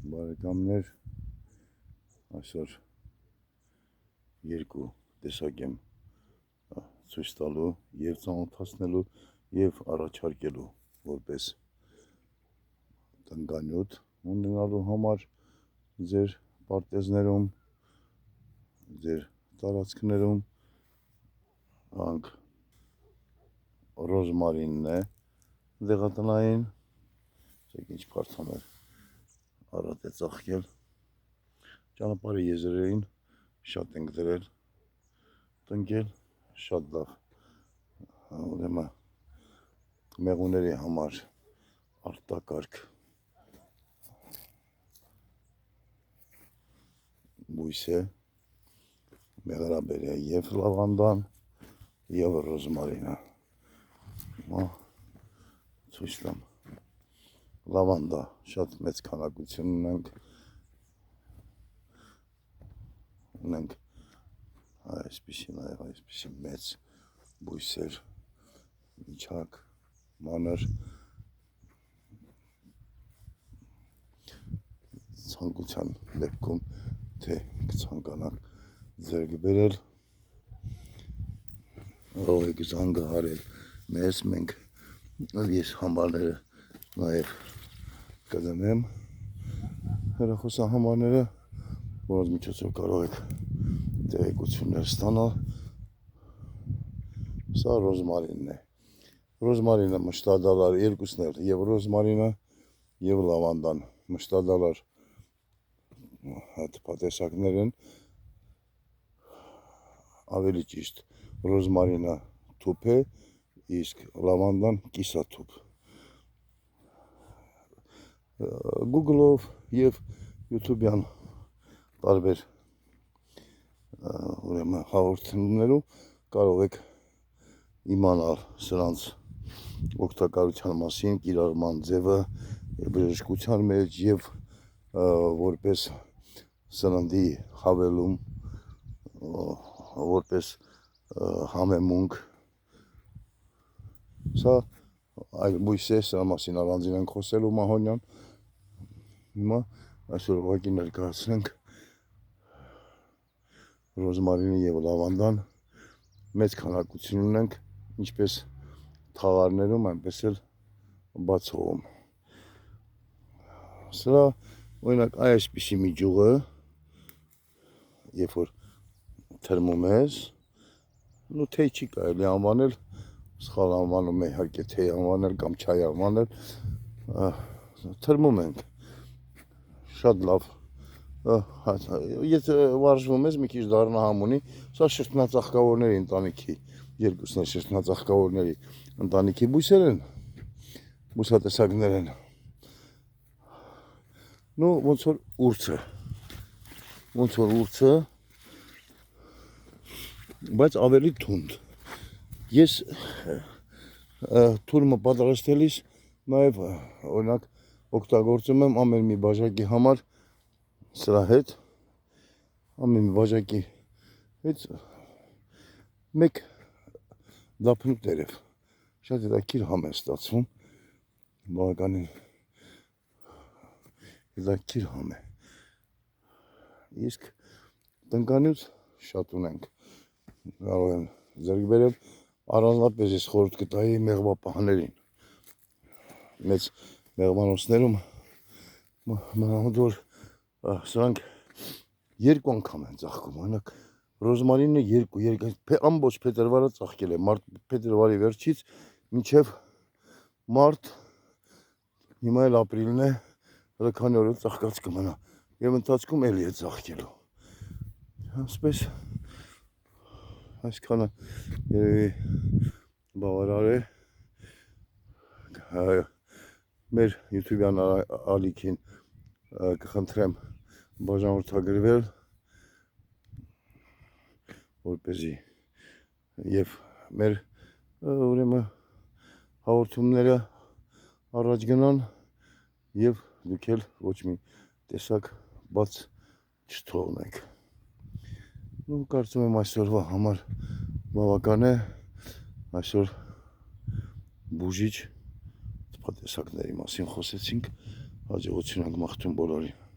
Բարեկամներ, այսօր երկու տեսակ եմ ցույց տալու եւ ծանոթացնելու եւ առաջարկելու որպես տնկանյութ ունենալու համար ձեր պարտեզներում, ձեր տարածքներում անք ռոզմարինն է դեղատնային, ցեք ինչ բարդ Արատ է ծաղկել, ճանապարհի եզրերին շատ ենք դրել, տնկել, շատ լավ, ուրեմն մեղուների համար արտակարգ բույս է, մեղրաբերյա եւ լավանդան եւ ռոզմարինը, ցույց տամ լավանդա շատ մեծ քանակություն ունենք այսպիսի մեծ բույսեր, միջակ, մանր, ցանկության դեպքում թե կցանկանաք ձեռք բերել, կարող եք զանգահարել մեզ, մենք ես համարները նաև կդնեմ հեռախոսահամարները, որոնց միջոցով կարող եք տեղեկություններ ստանալ։ Սա ռոզմարինն է։ Ռոզմարինը մշտադալար երկուսն էլ, եւ ռոզմարինը եւ լավանդան մշտադալար հատապատեսակներ են, ավելի ճիշտ ռոզմարինը թուփ է, իսկ լավանդան կիսաթուփ։ Google-ով եւ YouTube-յան տարբեր ուրեմն հաղորդումներում կարող եք իմանալ սրանց օգտակարության մասին, կիրառման ձևը, բժշկության մեջ եւ որպես սննդի հավելում, որպես համեմունք։ Սա այլ բույս է, սրա մասին առանձին ենք խոսելու Մահոնյան։ Հիմա այսօր ուղղակի ներկայացնենք ռոզմարինը եւ լավանդան մեծ քանակություն ունենք, ինչպես թաղարներում, այնպես էլ բացողում։ Սրա օրինակ այսպիսի միջուղը, երբ որ թրմում ես, թեյ չի կարելի անվանել, սխալ անվանում է իհարկե թեյ անվանել կամ չայ անվանել, թրմում ենք, շատ լավ, եթե վարժվում ես մի քիչ դառնահամ ունի, սա շրթնածաղկավորների ընտանիքի, երկուսն էլ շրթնածաղկավորների ընտանիքի բույսեր են, բուսատեսակներ են, ոնց որ ուրցը, բայց ավելի թունդ։ Ես թուրմը պատրաստելիս նաև օրինակ օգտագործում եմ ամեն մի բաժակի համար սրա հետ, ամեն մի բաժակի հետ մեկ դափնու տերև, շատ հետաքրքիր համ է ստացվում, բավականին հետաքրքիր համ է, իսկ տնկանյութ շատ ունենք, կարող են ձեռք բերել, առանձնապես ես խորհուրդ կտայի մեղվապահներին, մեծ մեղվանոցներում մնամուտ որ սրանք երկու անգամ են ծաղկում, օրինակ ռոզմարինը երկու ամբողջ փետրվարը ծաղկել է, փետրվարի վերջից մինչև մարտ, հիմա էլ ապրիլն է, հələ քանի օր ծաղկած կմնա եւ ընթացքում էլի է ծաղկելու։ Ասպես այսքանը երևի բավարար է մեր YouTube-յան ալիքին կխնդրեմ բաժանորդագրվել, որպեսզի եւ մեր ուրեմն հաղորդումները առաջ գնան եւ դուք էլ ոչ մի տեսակ բաց չթողնեք։ Կարծում եմ այսօրվա համար բավական է, այսօր բուժիչ հատապատեսակների մասին խոսեցինք, հաջողություն ենք մաղթում բոլորին։